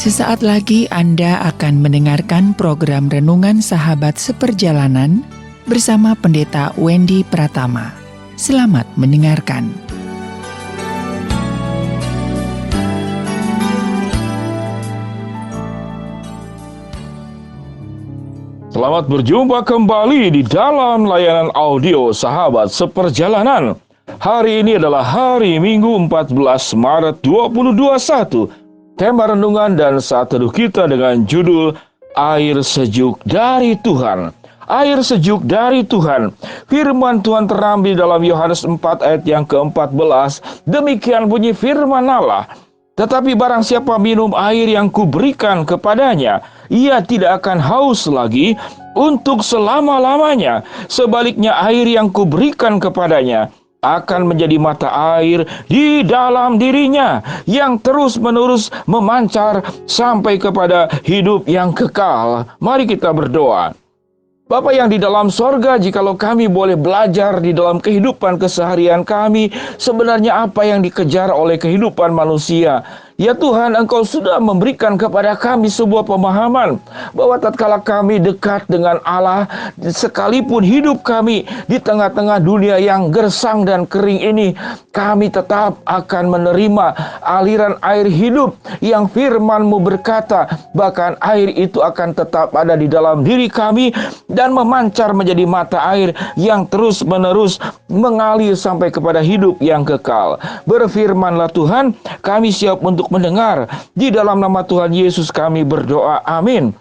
Sesaat lagi Anda akan mendengarkan program Renungan Sahabat Seperjalanan bersama Pendeta Wendy Pratama. Selamat mendengarkan. Selamat berjumpa kembali di dalam layanan audio Sahabat Seperjalanan. Hari ini adalah hari Minggu 14 Maret 2021. Tema renungan dan saat teduh kita dengan judul Air Sejuk dari Tuhan. Air sejuk dari Tuhan. Firman Tuhan terambil dalam Yohanes 4 ayat yang ke-14. Demikian bunyi firman Allah. Tetapi barang siapa minum air yang kuberikan kepadanya, ia tidak akan haus lagi untuk selama-lamanya. Sebaliknya air yang kuberikan kepadanya akan menjadi mata air di dalam dirinya yang terus-menerus memancar sampai kepada hidup yang kekal. Mari kita berdoa. Bapa yang di dalam sorga, jikalau kami boleh belajar di dalam kehidupan keseharian kami, sebenarnya apa yang dikejar oleh kehidupan manusia. Ya Tuhan, Engkau sudah memberikan kepada kami sebuah pemahaman bahwa tatkala kami dekat dengan Allah, sekalipun hidup kami di tengah-tengah dunia yang gersang dan kering ini, kami tetap akan menerima aliran air hidup yang firman-Mu berkata, bahkan air itu akan tetap ada di dalam diri kami dan memancar menjadi mata air yang terus-menerus mengalir sampai kepada hidup yang kekal. Berfirmanlah Tuhan, kami siap untuk mendengar. Di dalam nama Tuhan Yesus kami berdoa. Amin.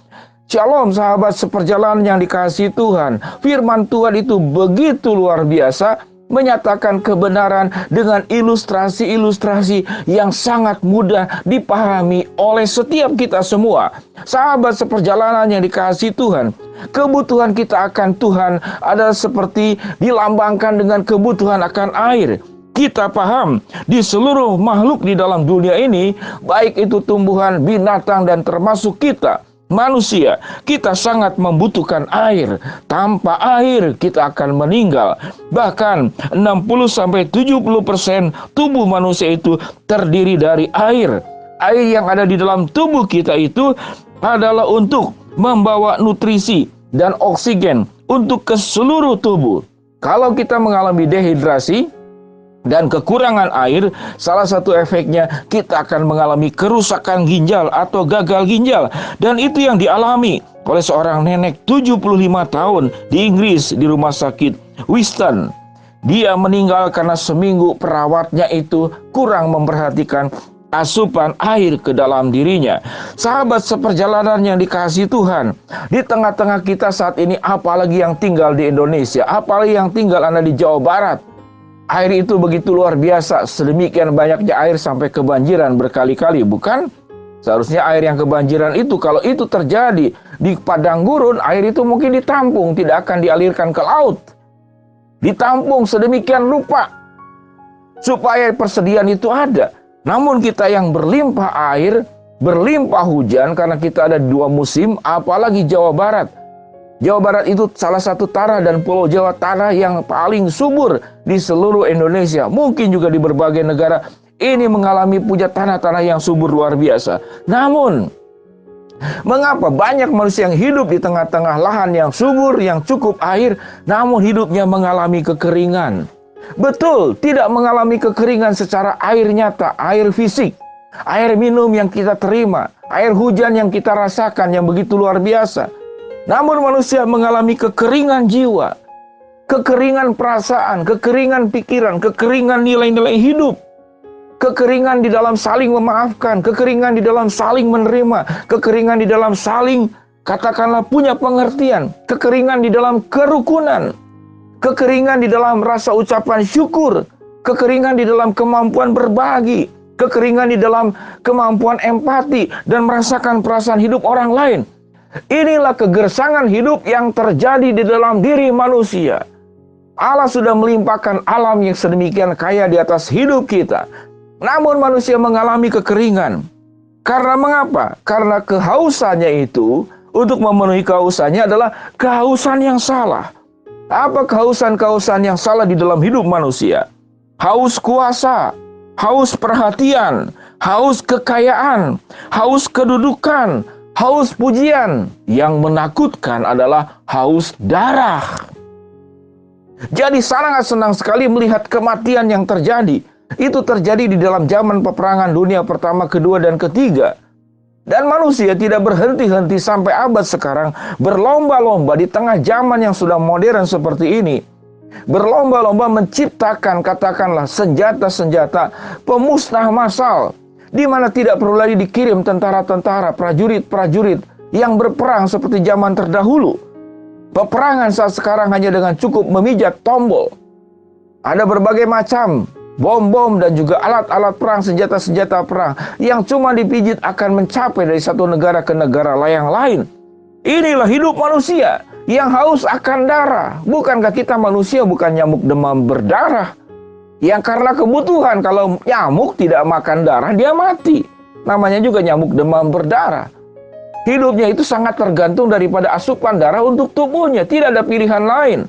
Shalom sahabat seperjalanan yang dikasihi Tuhan. Firman Tuhan itu begitu luar biasa, menyatakan kebenaran dengan ilustrasi-ilustrasi yang sangat mudah dipahami oleh setiap kita semua. Sahabat seperjalanan yang dikasihi Tuhan, kebutuhan kita akan Tuhan adalah seperti dilambangkan dengan kebutuhan akan air. Kita paham di seluruh makhluk di dalam dunia ini, baik itu tumbuhan, binatang, dan termasuk kita, manusia, kita sangat membutuhkan air. Tanpa air kita akan meninggal. Bahkan 60-70% tubuh manusia itu terdiri dari air. Air yang ada di dalam tubuh kita itu adalah untuk membawa nutrisi dan oksigen untuk ke seluruh tubuh. Kalau kita mengalami dehidrasi dan kekurangan air, salah satu efeknya kita akan mengalami kerusakan ginjal atau gagal ginjal. Dan itu yang dialami oleh seorang nenek 75 tahun di Inggris di rumah sakit Wiston. Dia meninggal karena seminggu perawatnya itu kurang memperhatikan asupan air ke dalam dirinya. Sahabat seperjalanan yang dikasihi Tuhan, di tengah-tengah kita saat ini, apalagi yang tinggal di Indonesia, apalagi yang tinggal Anda di Jawa Barat, air itu begitu luar biasa, sedemikian banyaknya air sampai kebanjiran berkali-kali, bukan? Seharusnya air yang kebanjiran itu, kalau itu terjadi di padang gurun, air itu mungkin ditampung, tidak akan dialirkan ke laut. Ditampung sedemikian rupa, supaya persediaan itu ada. Namun kita yang berlimpah air, berlimpah hujan, karena kita ada dua musim, apalagi Jawa Barat. Jawa Barat itu salah satu tanah dan Pulau Jawa tanah yang paling subur di seluruh Indonesia. Mungkin juga di berbagai negara ini mengalami punya tanah-tanah yang subur luar biasa. Namun, mengapa banyak manusia yang hidup di tengah-tengah lahan yang subur, yang cukup air, namun hidupnya mengalami kekeringan? Betul, tidak mengalami kekeringan secara air nyata, air fisik, air minum yang kita terima, air hujan yang kita rasakan yang begitu luar biasa. Namun manusia mengalami kekeringan jiwa, kekeringan perasaan, kekeringan pikiran, kekeringan nilai-nilai hidup, kekeringan di dalam saling memaafkan, kekeringan di dalam saling menerima, kekeringan di dalam saling, katakanlah, punya pengertian, kekeringan di dalam kerukunan, kekeringan di dalam rasa ucapan syukur, kekeringan di dalam kemampuan berbagi, kekeringan di dalam kemampuan empati dan merasakan perasaan hidup orang lain. Inilah kegersangan hidup yang terjadi di dalam diri manusia. Allah sudah melimpahkan alam yang sedemikian kaya di atas hidup kita. Namun manusia mengalami kekeringan. Karena mengapa? Karena kehausannya itu, untuk memenuhi kehausannya adalah kehausan yang salah. Apa kehausan-kehausan yang salah di dalam hidup manusia? Haus kuasa, haus perhatian, haus kekayaan, haus kedudukan, haus pujian. Yang menakutkan adalah haus darah. Jadi sangat senang sekali melihat kematian yang terjadi. Itu terjadi di dalam zaman peperangan dunia pertama, kedua, dan ketiga. Dan manusia tidak berhenti-henti sampai abad sekarang berlomba-lomba di tengah zaman yang sudah modern seperti ini. Berlomba-lomba menciptakan katakanlah senjata-senjata pemusnah massal, di mana tidak perlu lagi dikirim tentara-tentara, prajurit-prajurit yang berperang seperti zaman terdahulu. Peperangan saat sekarang hanya dengan cukup memijat tombol. Ada berbagai macam bom-bom dan juga alat-alat perang, senjata-senjata perang yang cuma dipijit akan mencapai dari satu negara ke negara yang lain. Inilah hidup manusia yang haus akan darah. Bukankah kita manusia bukan nyamuk demam berdarah? Yang karena kebutuhan, kalau nyamuk tidak makan darah, dia mati. Namanya juga nyamuk demam berdarah. Hidupnya itu sangat tergantung daripada asupan darah untuk tubuhnya. Tidak ada pilihan lain.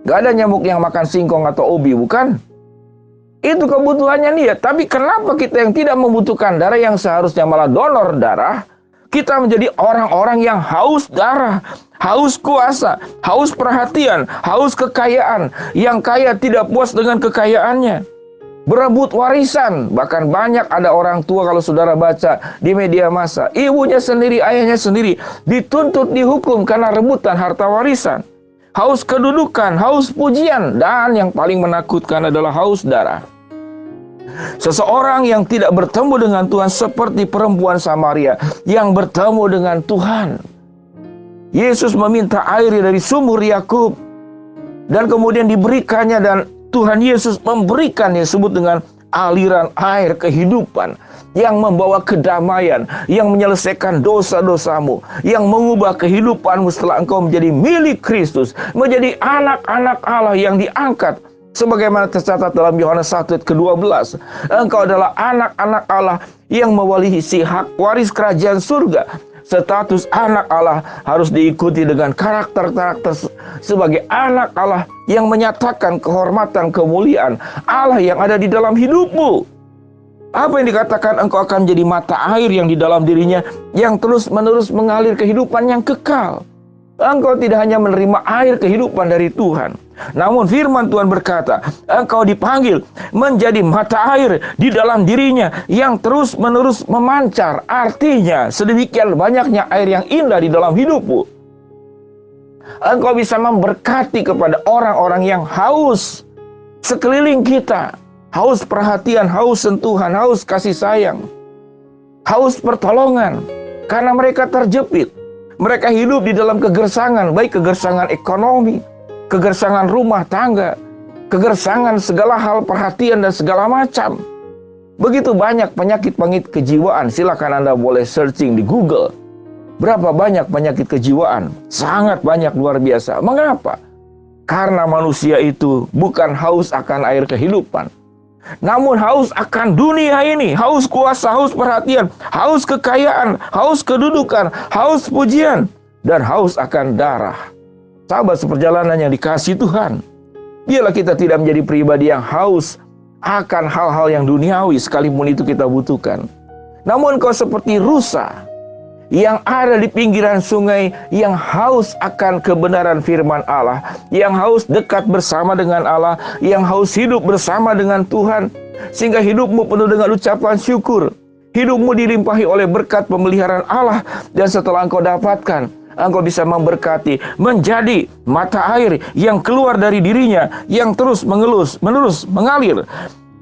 Gak ada nyamuk yang makan singkong atau ubi, bukan? Itu kebutuhannya dia. Tapi kenapa kita yang tidak membutuhkan darah, yang seharusnya malah donor darah, kita menjadi orang-orang yang haus darah, haus kuasa, haus perhatian, haus kekayaan. Yang kaya tidak puas dengan kekayaannya, berebut warisan. Bahkan banyak ada orang tua, kalau saudara baca di media massa, ibunya sendiri, ayahnya sendiri dituntut dihukum karena rebutan harta warisan. Haus kedudukan, haus pujian, dan yang paling menakutkan adalah haus darah. Seseorang yang tidak bertemu dengan Tuhan seperti perempuan Samaria yang bertemu dengan Tuhan. Yesus meminta air dari sumur Yakub, dan kemudian diberikannya, dan Tuhan Yesus memberikannya, disebut dengan aliran air kehidupan yang membawa kedamaian, yang menyelesaikan dosa-dosamu, yang mengubah kehidupanmu setelah engkau menjadi milik Kristus, menjadi anak-anak Allah yang diangkat. Sebagaimana tercatat dalam Yohanes 1 ayat ke-12, engkau adalah anak-anak Allah yang mewarisi hak waris kerajaan surga. Status anak Allah harus diikuti dengan karakter-karakter sebagai anak Allah yang menyatakan kehormatan, kemuliaan Allah yang ada di dalam hidupmu. Apa yang dikatakan? Engkau akan menjadi mata air yang di dalam dirinya, yang terus-menerus mengalir kehidupan yang kekal. Engkau tidak hanya menerima air kehidupan dari Tuhan, namun firman Tuhan berkata, engkau dipanggil menjadi mata air di dalam dirinya yang terus-menerus memancar. Artinya, sedemikian banyaknya air yang indah di dalam hidupmu, engkau bisa memberkati kepada orang-orang yang haus sekeliling kita. Haus perhatian, haus sentuhan, haus kasih sayang, haus pertolongan, karena mereka terjepit. Mereka hidup di dalam kegersangan, baik kegersangan ekonomi, kegersangan rumah tangga, kegersangan segala hal perhatian dan segala macam. Begitu banyak penyakit-penyakit kejiwaan. Silakan Anda boleh searching di Google. Berapa banyak penyakit kejiwaan? Sangat banyak, luar biasa. Mengapa? Karena manusia itu bukan haus akan air kehidupan, namun haus akan dunia ini, haus kuasa, haus perhatian, haus kekayaan, haus kedudukan, haus pujian, dan haus akan darah. Sahabat seperjalanan yang dikasihi Tuhan, biarlah kita tidak menjadi pribadi yang haus akan hal-hal yang duniawi, sekalipun itu kita butuhkan. Namun kau seperti rusa yang ada di pinggiran sungai, yang haus akan kebenaran firman Allah, yang haus dekat bersama dengan Allah, yang haus hidup bersama dengan Tuhan, sehingga hidupmu penuh dengan ucapan syukur. Hidupmu dilimpahi oleh berkat pemeliharaan Allah, dan setelah engkau dapatkan, engkau bisa memberkati, menjadi mata air yang keluar dari dirinya, yang terus menerus mengalir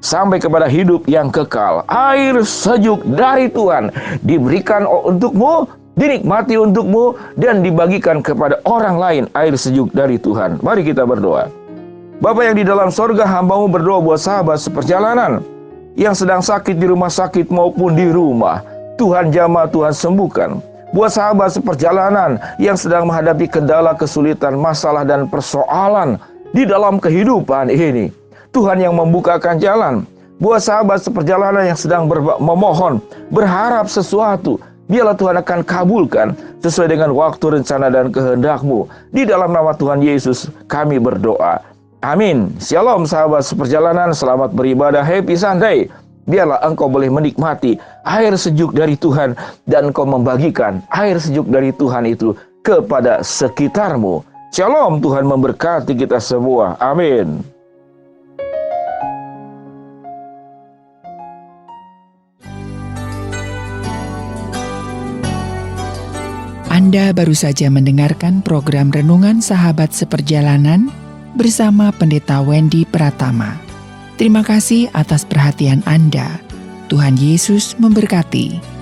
sampai kepada hidup yang kekal. Air sejuk dari Tuhan diberikan untukmu, dinikmati untukmu, dan dibagikan kepada orang lain. Air sejuk dari Tuhan. Mari kita berdoa. Bapa yang di dalam sorga, hamba-Mu berdoa buat sahabat seperjalanan yang sedang sakit di rumah sakit maupun di rumah. Tuhan jamah, Tuhan sembuhkan. Buat sahabat seperjalanan yang sedang menghadapi kendala, kesulitan, masalah, dan persoalan di dalam kehidupan ini, Tuhan yang membukakan jalan. Buat sahabat seperjalanan yang sedang memohon, berharap sesuatu, biarlah Tuhan akan kabulkan sesuai dengan waktu, rencana, dan kehendak-Mu. Di dalam nama Tuhan Yesus kami berdoa. Amin. Shalom sahabat seperjalanan, selamat beribadah, happy Sunday. biarlah engkau boleh menikmati air sejuk dari Tuhan dan engkau membagikan air sejuk dari Tuhan itu kepada sekitarmu. Shalom, Tuhan memberkati kita semua. Amin. Anda baru saja mendengarkan program Renungan Sahabat Seperjalanan bersama Pendeta Wendy Pratama. Terima kasih atas perhatian Anda. Tuhan Yesus memberkati.